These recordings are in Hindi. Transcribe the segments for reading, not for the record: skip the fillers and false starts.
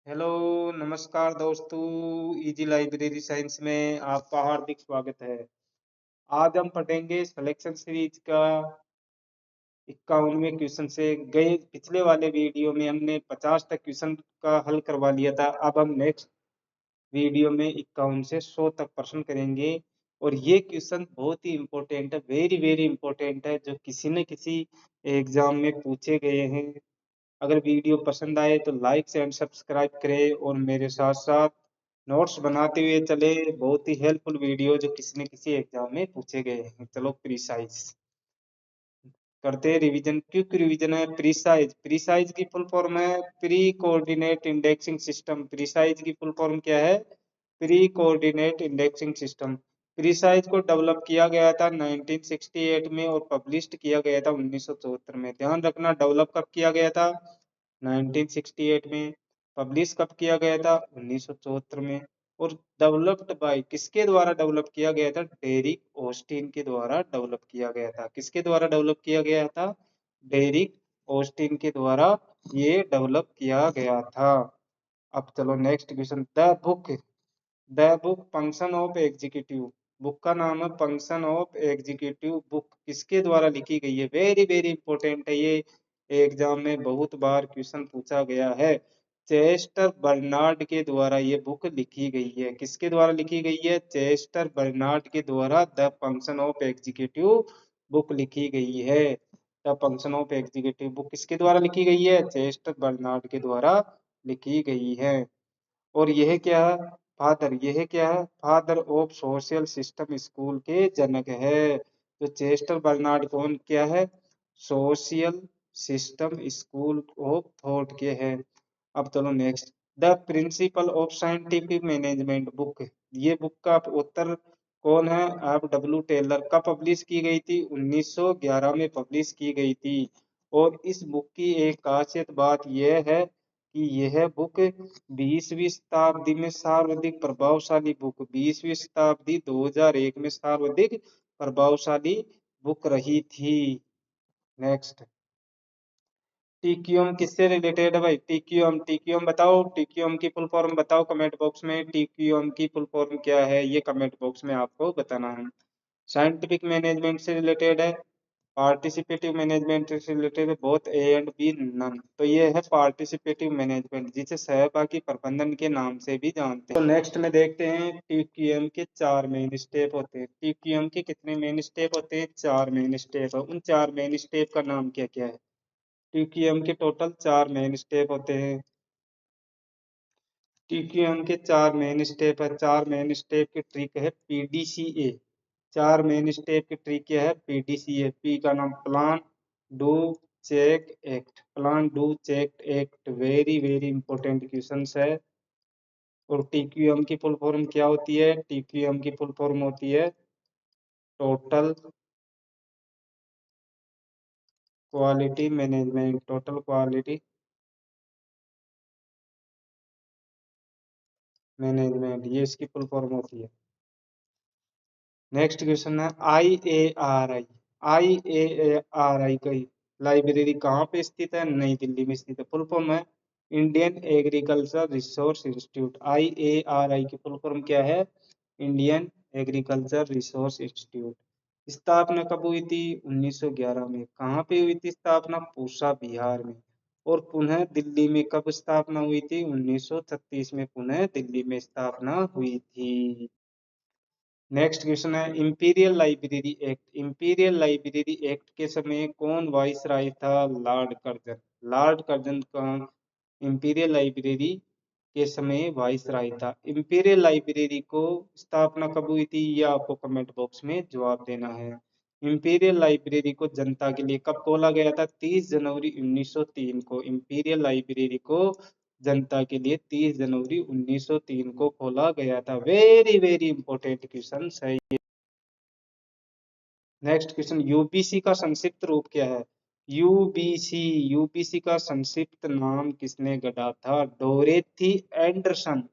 हेलो, नमस्कार दोस्तों। इजी लाइब्रेरी साइंस में आपका हार्दिक स्वागत है। आज हम पढ़ेंगे सिलेक्शन सीरीज का 51वें क्वेश्चन से। गए पिछले वाले वीडियो में हमने 50 तक क्वेश्चन का हल करवा लिया था। अब हम नेक्स्ट वीडियो में 51 से 100 तक प्रश्न करेंगे। और ये क्वेश्चन बहुत ही इंपॉर्टेंट है, वेरी वेरी इंपॉर्टेंट है, जो किसी न किसी एग्जाम में पूछे गए हैं। अगर वीडियो पसंद आए तो लाइक एंड सब्सक्राइब करें और मेरे साथ साथ नोट्स बनाते हुए चले। बहुत ही हेल्पफुल वीडियो जो किसी न किसी एग्जाम में पूछे गए हैं। चलो प्रीसाइज करते हैं रिवीजन। क्विक रिवीजन है। प्रीसाइज प्रीसाइज की फुल फॉर्म है pre coordinate indexing system. Precise की फुल फॉर्म क्या है? Pre coordinate indexing system. Precise को डेवलप किया गया था 1968 में और पब्लिश्ड किया गया था 1974 में। ध्यान रखना, डेवलप कब किया गया था? 1968 में। पब्लिश कब किया गया था? 1974 में। और डेवलप्ड बाय, किसके द्वारा डेवलप किया गया था? डेरिक ऑस्टिन के द्वारा डेवलप किया गया था। किसके द्वारा डेवलप किया गया था? डेरिक ऑस्टिन के द्वारा ये डेवलप किया गया था। अब चलो next question. The book function of executive. Book का नाम है फंक्शन ऑफ एग्जीक्यूटिव। बुक किसके द्वारा लिखी गई है? वेरी वेरी इंपॉर्टेंट है ये, एग्जाम में बहुत बार क्वेश्चन पूछा गया है। चेस्टर बर्नार्ड के द्वारा ये बुक लिखी गई है। किसके द्वारा लिखी गई है? चेस्टर बर्नार्ड के द्वारा the function of executive book लिखी गई है। The function of executive book किसके द्वारा लिखी गई है? चेस्टर बर्नार्ड के द्वारा लिखी गई है। और यह क्या है? यह क्या है? Father of social system school के जनक है। तो चेस्टर बर्नार्ड कौन क्या है? Social system school of thought के हैं। अब चलो next. The principle of scientific management book. ये बुक का उत्तर कौन है? F W Taylor. कब पब्लिश की गई थी? 1911 में पब्लिश की गई थी। और इस बुक की एक खासियत बात यह है कि यह बुक 20वीं शताब्दी में सर्वाधिक प्रभावशाली बुक, 20वीं शताब्दी 2001 में सर्वाधिक प्रभावशाली बुक रही थी। नेक्स्ट। टीक्यूएम किससे रिलेटेड है भाई? टीक्यूएम बताओ। टीक्यूएम की फुल फॉर्म बताओ कमेंट बॉक्स में। टीक्यूएम की फुल फॉर्म क्या है ये कमेंट बॉक्स में आपको बताना है। साइंटिफिक मैनेजमेंट से रिलेटेड है, पार्टिसिपेटिव मैनेजमेंट से रिलेटेड है, both A and B none. तो ये है पार्टिसिपेटिव मैनेजमेंट, जिसे सहभागी प्रबंधन के नाम से भी जानते हैं। तो नेक्स्ट में देखते हैं टीक्यूएम के 4 मेन स्टेप होते हैं। टीक्यूएम के कितने मेन स्टेप होते हैं? 4 मेन स्टेप है। उन 4 मेन स्टेप का नाम क्या क्या है? टीक्यूएम के टोटल 4 मेन स्टेप होते हैं। टीक्यूएम के 4 मेन स्टेप है। 4 मेन स्टेप की ट्रिक है पीडीसीए। 4 मेन स्टेप की ट्रिक क्या है? पीडीसीए। पी का नाम plan, do, check, act. Plan, do, check, act. Very very important question है। और टीक्यूएम की फुल फॉर्म क्या होती है? टीक्यूएम की फुल फॉर्म होती है total quality management. Total quality management, ये इसकी फुल फॉर्म होती है। नेक्स्ट क्वेश्चन है आई A R I. I A R आई की लाइब्रेरी कहाँ पे स्थित है? नई दिल्ली में स्थित है। फुल फॉर्म है Indian agriculture resource institute. I A R आई की फुल फॉर्म क्या है? Indian agriculture resource institute. स्थापना कब हुई थी? 1911 में। कहाँ पे हुई थी स्थापना? पूसा बिहार में। और पुनः दिल्ली में कब स्थापना हुई थी? 1936 में पुनः दिल्ली में स्थापना हुई थी। नेक्स्ट क्वेश्चन है imperial library act. Imperial library act के समय कौन वाइसराय था? Lord Curzon. लॉर्ड कर्जन का इंपीरियल लाइब्रेरी के समय वाइसराय था। इंपीरियल लाइब्रेरी को स्थापना कब हुई थी? ये आपको कमेंट बॉक्स में जवाब देना है। इंपीरियल लाइब्रेरी को जनता के लिए कब खोला गया था? 30 जनवरी 1903 को इंपीरियल लाइब्रेरी को जनता के लिए 30 जनवरी 1903 को खोला गया था। वेरी वेरी इंपॉर्टेंट क्वेश्चन है ये। Next question. यूबीसी का संक्षिप्त रूप क्या है? यूबीसी। यूबीसी का संक्षिप्त नाम किसने गढ़ा था? डोरेथी एंडरसन।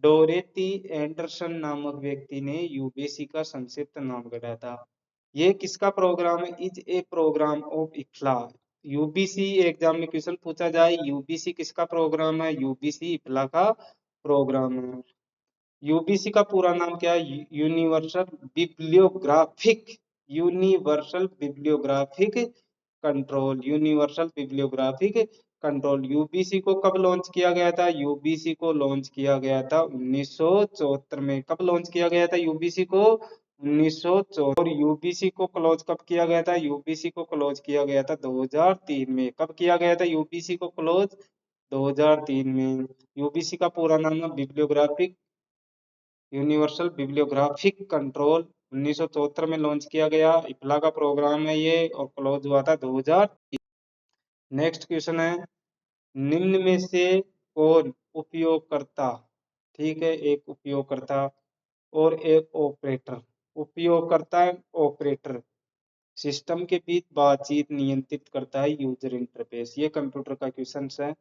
डोरेथी एंडरसन नामक व्यक्ति ने यूबीसी का संक्षिप्त नाम गढ़ा था। ये किसका प्रोग्राम है? इज ए प्रोग्राम ऑफ इख्ला। यूबीसी एग्जाम में क्वेश्चन पूछा जाए, यूबीसी किसका प्रोग्राम है? यूबीसी इफ्ला का प्रोग्राम है। यूबीसी का पूरा नाम क्या है? Universal bibliographic universal bibliographic control universal bibliographic control. UBC को कब लॉन्च किया गया था? यूबीसी को लॉन्च किया गया था 1974 में। कब लॉन्च किया गया था यूबीसी को? 1974। और यूबीसी को क्लोज कब किया गया था? यूबीसी को क्लोज किया गया था 2003 में। कब किया गया था यूबीसी को क्लोज? 2003 में। यूबीसी का पूरा नाम है बिब्लियोग्राफिक यूनिवर्सल बिब्लियोग्राफिक कंट्रोल। 1974 में लॉन्च किया गया, इफ्ला का प्रोग्राम है ये, और क्लोज हुआ था 2000। नेक्स्ट क्वेश्चन है, निम्न में से कौन उपयोगकर्ता, ठीक है, एक उपयोगकर्ता और एक ऑपरेटर, उपयोगकर्ता ऑपरेटर सिस्टम के बीच बातचीत नियंत्रित करता है यूजर इंटरफेस। ये कंप्यूटर का क्वेश्चन है।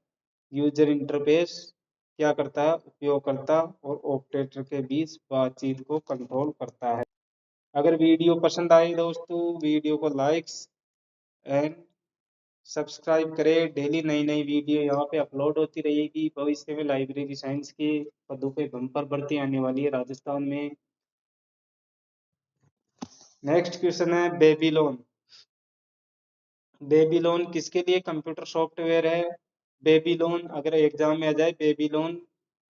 यूजर इंटरफेस क्या करता है? उपयोगकर्ता और ऑपरेटर के बीच बातचीत को कंट्रोल करता है। अगर वीडियो पसंद आए दोस्तों, वीडियो को लाइक्स एंड सब्सक्राइब करें। डेली नई नई वीडियो यहाँ पे अपलोड होती रहेगी। भविष्य में लाइब्रेरी साइंस के पदों पे बम्पर भर्ती आने वाली है राजस्थान में। नेक्स्ट क्वेश्चन है, बेबीलोन। बेबीलोन किसके लिए कंप्यूटर सॉफ्टवेयर है? बेबीलोन अगर एग्जाम में आ जाए, बेबीलोन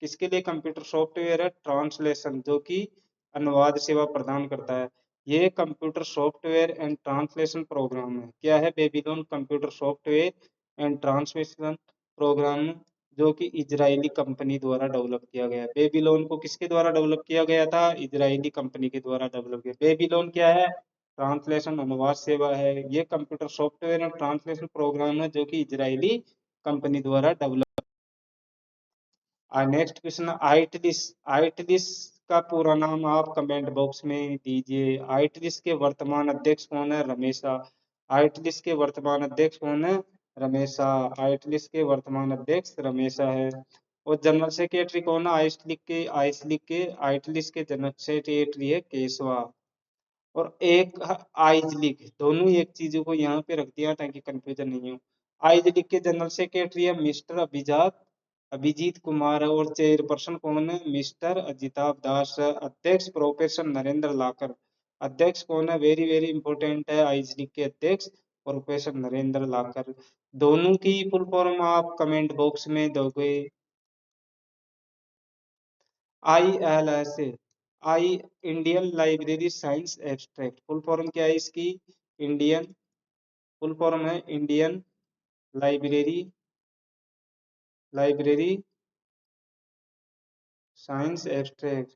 किसके लिए कंप्यूटर सॉफ्टवेयर है? ट्रांसलेशन, जो कि अनुवाद सेवा प्रदान करता है। ये computer software and translation program है। क्या है? Babylon computer software and translation program, जो कि इजरायली कंपनी द्वारा डेवलप किया गया है। बेबीलोन को किसके द्वारा डेवलप किया गया था? इजरायली कंपनी के द्वारा डेवलप किया। बेबीलोन क्या है? ट्रांसलेशन अनुवाद सेवा है। ये कंप्यूटर सॉफ्टवेयर और ट्रांसलेशन प्रोग्राम है, जो कि इजरायली कंपनी द्वारा डेवलप। नेक्स्ट क्वेश्चन, आइटलिस। आइटलिस का पूरा नाम आप कमेंट बॉक्स में दीजिए। आइटलिस के वर्तमान अध्यक्ष कौन है? रमेशा। आइटलिस के वर्तमान अध्यक्ष कौन है? रमेशा। आइटलिस के वर्तमान अध्यक्ष रमेशा है। और जनरल सेक्रेटरी कौन है आइसलिक के? आइटलिस के जनरल सेक्रेटरी है केशवा। और एक आइज लीग, दोनों ही एक चीजों को यहाँ पे रख दिया ताकि कंफ्यूजन नहीं हो। आइज लीग के जनरल सेक्रेटरी है मिस्टर अभिजीत कुमार है। और चेयरपर्सन कौन है? मिस्टर अजिताभ दास है। अध्यक्ष प्रोफेसर नरेंद्र लाकर। अध्यक्ष कौन है? वेरी वेरी इंपॉर्टेंट है, आइज लीग के अध्यक्ष प्रोफेसर नरेंद्र लाकर। दोनों की फुल फॉर्म आप कमेंट बॉक्स में दोगे। ILSA, I Indian library science abstract, फुल फॉर्म क्या है इसकी? इंडियन, फुल फॉर्म है Indian library library science abstract.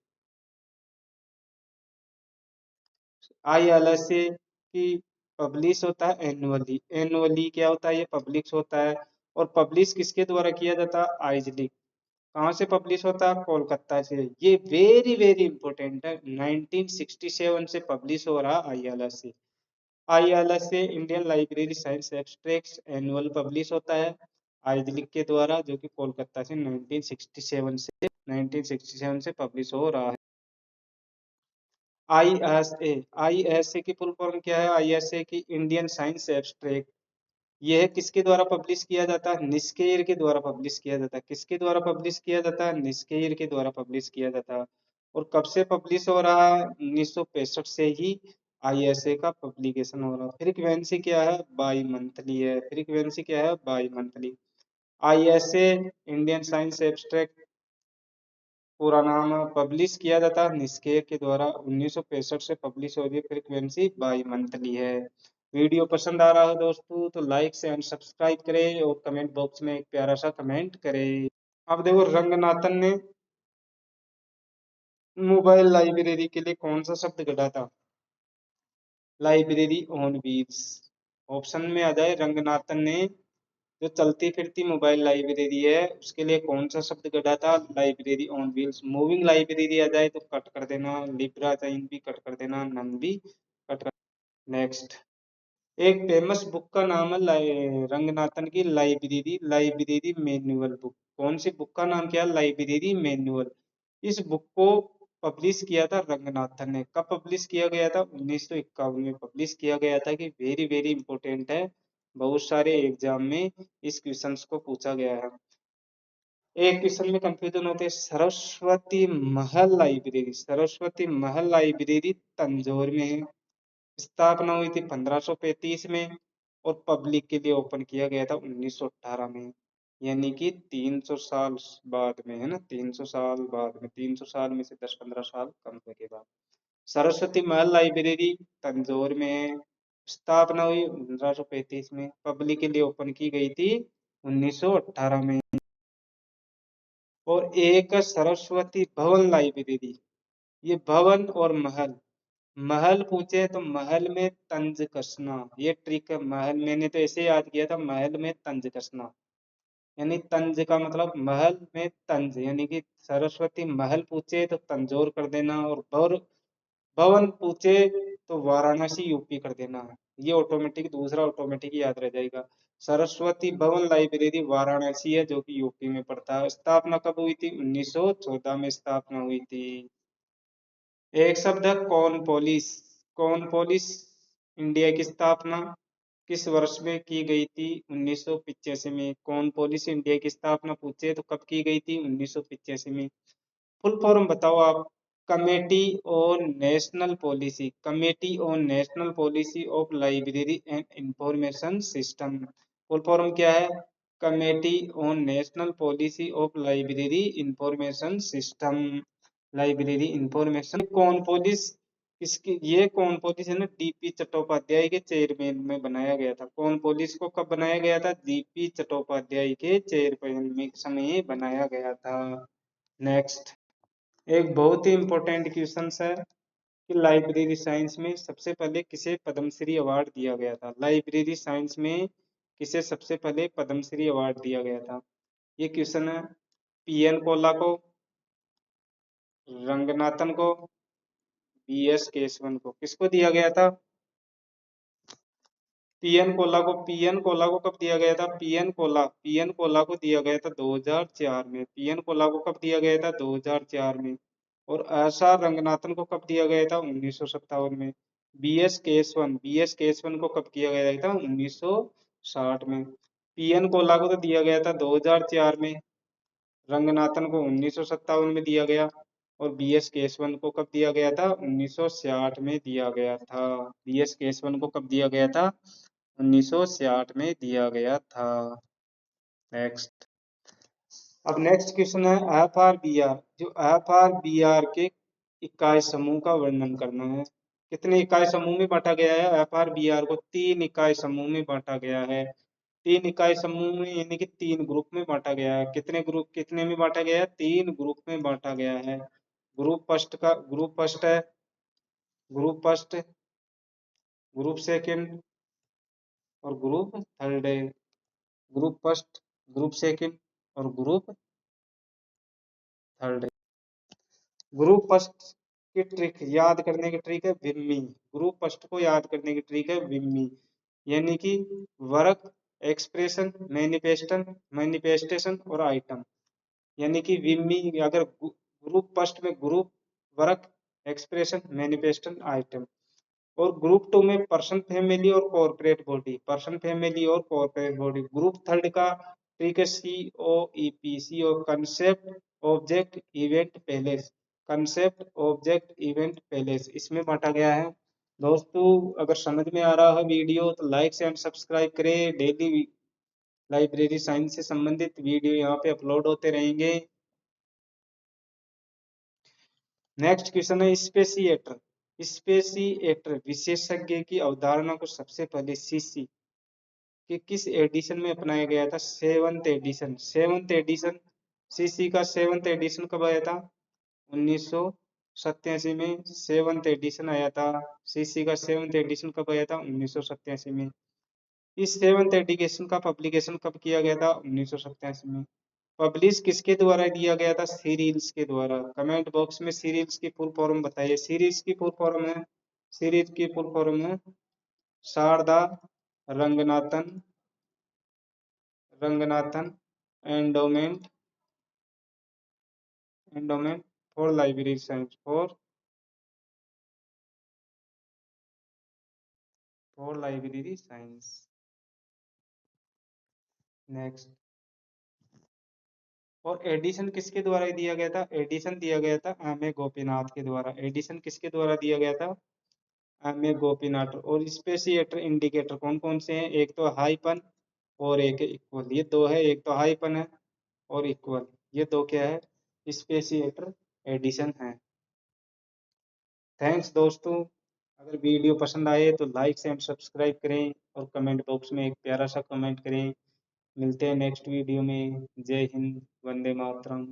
ILSA की पब्लिश होता है एनुअली। एनुअली क्या होता है? ये पब्लिश होता है। और पब्लिश किसके द्वारा किया जाता है? आइजली। कहाँ से पब्लिश होता है? कोलकाता से। ये वेरी वेरी इंपॉर्टेंट है, 1967 से पब्लिश हो रहा ILSA। ILSA Indian library science abstracts annual publish होता है आइजलिक के द्वारा, जो कि कोलकाता से 1967 से पब्लिश हो रहा है। ISA की फुल फॉर्म क्या है? ISA की इंडियन साइंस एब्स्ट्रैक्ट। यह किसके द्वारा पब्लिश किया जाता है? निस्केयर के द्वारा पब्लिश किया जाता है। किसके द्वारा पब्लिश किया जाता है? निस्केयर के द्वारा पब्लिश किया जाता है। और कब से पब्लिश हो रहा है? 1965 से ही ISA का पब्लिकेशन हो रहा है। फ्रीक्वेंसी क्या है? बाई मंथली है। फ्रीक्वेंसी क्या है? By monthly. ISA Indian science abstract पूरा नाम पब्लिश किया जाता है निस्केयर के द्वारा। 1965 से पब्लिश हो रही है। फ्रीक्वेंसी बाई मंथली है। वीडियो पसंद आ रहा हो दोस्तों तो लाइक एंड सब्सक्राइब करें और कमेंट बॉक्स में एक प्यारा सा कमेंट करें। अब देखो, रंगनाथन ने मोबाइल लाइब्रेरी के लिए कौन सा शब्द गढ़ा था? Library on wheels. ऑप्शन में आ जाए, रंगनाथन ने जो चलती फिरती मोबाइल लाइब्रेरी है उसके लिए कौन सा शब्द गढ़ा था? Library on wheels. Moving library आ जाए तो कट कर देना, लिब्रा चाइन भी कट कर देना, नन भी कट कर। नेक्स्ट, एक फेमस बुक का नाम है रंगनाथन की लाइब्रेरी लाइब्रेरी मैनुअल बुक। कौन सी बुक का नाम क्या है? Library manual. इस बुक को पब्लिश किया था रंगनाथन ने। कब पब्लिश किया गया था? 1951 में पब्लिश किया गया था। कि वेरी वेरी इंपॉर्टेंट है, बहुत सारे एग्जाम में इस क्वेश्चंस को पूछा गया है। एक क्वेश्चन में कंफ्यूजन होते हैं, सरस्वती महल लाइब्रेरी, सरस्वती महल लाइब्रेरी तंजौर में है, स्थापना हुई थी 1535 में और पब्लिक के लिए ओपन किया गया था 1918 में, यानी कि 300 साल बाद में, है ना, 300 साल बाद में, 300 साल में से 10-15 साल कम होने के बाद सरस्वती महल लाइब्रेरी तंजौर में है, स्थापना हुई 1535 में, पब्लिक के लिए ओपन की गई थी 1918 में। और एक सरस्वती भवन लाइब्रेरी, ये भवन और महल, महल पूछे तो महल में तंज कसना, ये ट्रिक है। महल मैंने तो ऐसे याद किया था, महल में तंज कसना, यानी तंज का मतलब महल में तंज, यानी कि सरस्वती महल पूछे तो तंजौर कर देना, और भवन पूछे तो वाराणसी यूपी कर देना। ये ऑटोमेटिक, दूसरा ऑटोमेटिक याद रह जाएगा। सरस्वती भवन लाइब्रेरी वाराणसी है, जो कि यूपी में पड़ता है। स्थापना कब हुई थी? 1914 में स्थापना हुई थी। एक शब्द है कॉर्नपोलिस, कॉर्नपोलिस इंडिया की स्थापना किस वर्ष में की गई थी? 1985 में। कॉर्नपोलिस इंडिया की स्थापना पूछे तो कब की गई थी? 1985 में। फुल फॉर्म बताओ आप। Committee on national policy, committee on national policy of library and information system. Full form क्या है? Committee on national policy of library information system, library information. कौन पॉलिस, इसकी ये कौन पॉलिस है ना, डीपी चट्टोपाध्याय के चेयरमैन में बनाया गया था। कौन पॉलिस को कब बनाया गया था? डीपी चट्टोपाध्याय के चेयरमैन में समय बनाया गया था। नेक्स्ट, एक बहुत ही इंपॉर्टेंट क्वेश्चन है कि लाइब्रेरी साइंस में सबसे पहले किसे पद्मश्री अवार्ड दिया गया था? लाइब्रेरी साइंस में किसे सबसे पहले पद्मश्री अवार्ड दिया गया था? ये क्वेश्चन है। पीएन कोल्ला को, रंगनाथन को, बीएस केशवन को। किसको दिया गया था? पीएन कोल्ला को। पीएन कोल्ला को कब दिया गया था? पीएन कोल्ला को दिया गया था 2004 में। पीएन कोल्ला को कब दिया गया था? 2004 में। और एसआर रंगनाथन को कब दिया गया था? 1957 में। बीएस केशवन को कब किया गया था? 1960 में। पीएन कोल्ला को तो दिया गया था 2004 में, रंगनाथन को 1957 में दिया गया, और बीएस केशवन को कब दिया गया था? 1960 में दिया गया था। बीएस केशवन को कब दिया गया था? 1960 में दिया गया था। नेक्स्ट, अब नेक्स्ट क्वेश्चन है एफ आर बी आर। जो एफ आर बी आर के इकाई समूह का वर्णन करना है। कितने इकाई समूह में बांटा गया है? एफ आर बी आर को 3 इकाई समूह में बांटा गया है। 3 इकाई समूह में, यानी कि 3 ग्रुप में बांटा गया है। कितने ग्रुप, कितने में बांटा गया है? 3 ग्रुप में बांटा गया है। ग्रुप फर्स्ट है, ग्रुप फर्स्ट, ग्रुप सेकंड और ग्रुप थर्ड है। ग्रुप फर्स्ट, ग्रुप सेकंड और ग्रुप थर्ड है। ग्रुप फर्स्ट की ट्रिक याद करने की ट्रिक है विम्मी। ग्रुप फर्स्ट को याद करने की ट्रिक है विम्मी, यानी कि वर्क, एक्सप्रेशन, मैनिफेस्टेशन और आइटम, यानी कि विम्मी। अगर ग्रुप फर्स्ट में group, work, expression, manifestation, item, और ग्रुप टू में पर्सन, फैमिली और कॉर्पोरेट बॉडी, पर्सन, फैमिली और कॉर्पोरेट बॉडी। ग्रुप थर्ड का ट्रिक है C O E P, C O concept, object, event, palace. Concept, object, event, palace, इसमें बांटा गया है। दोस्तों, अगर समझ में आ रहा है वीडियो तो लाइक एंड सब्सक्राइब करें। डेली लाइब्रेरी साइंस से संबंधित वीडियो यहाँ पे अपलोड होते रहेंगे। नेक्स्ट क्वेश्चन है स्पेसिएटर। स्पेसिएटर विशेषज्ञ की अवधारणा को सबसे पहले सीसी के किस एडिशन में अपनाया गया था? Seventh edition. Seventh edition, CC का सेवंथ एडिशन कब आया था? 1987 में सेवंथ एडिशन आया था। सीसी का सेवंथ एडिशन कब आया था? 1987 में। इस सेवंथ एडिशन का पब्लिकेशन कब किया गया था? 1987 में। पब्लिश किसके द्वारा किया गया था? सीरीज के द्वारा। कमेंट बॉक्स में सीरीज की फुल फॉर्म बताइए। सीरीज की फुल फॉर्म है, सीरीज की फुल फॉर्म है Sarada Ranganathan, Ranganathan endowment, endowment for library science, for library science. Next. और एडिशन किसके द्वारा दिया गया था? एडिशन दिया गया था एम ए गोपीनाथ के द्वारा। एडिशन किसके द्वारा दिया गया था? M A Gopinath. और स्पेसिएटर इंडिकेटर कौन कौन से हैं? एक तो हाइपन और एक इक्वल, ये दो है। एक तो हाइपन है और इक्वल, ये दो क्या है? स्पेसिएटर एडिशन है। थैंक्स दोस्तों। अगर वीडियो पसंद आए तो लाइक एंड सब्सक्राइब करें और कमेंट बॉक्स में एक प्यारा सा कमेंट करें। मिलते हैं नेक्स्ट वीडियो में। जय हिंद, वंदे मातरम।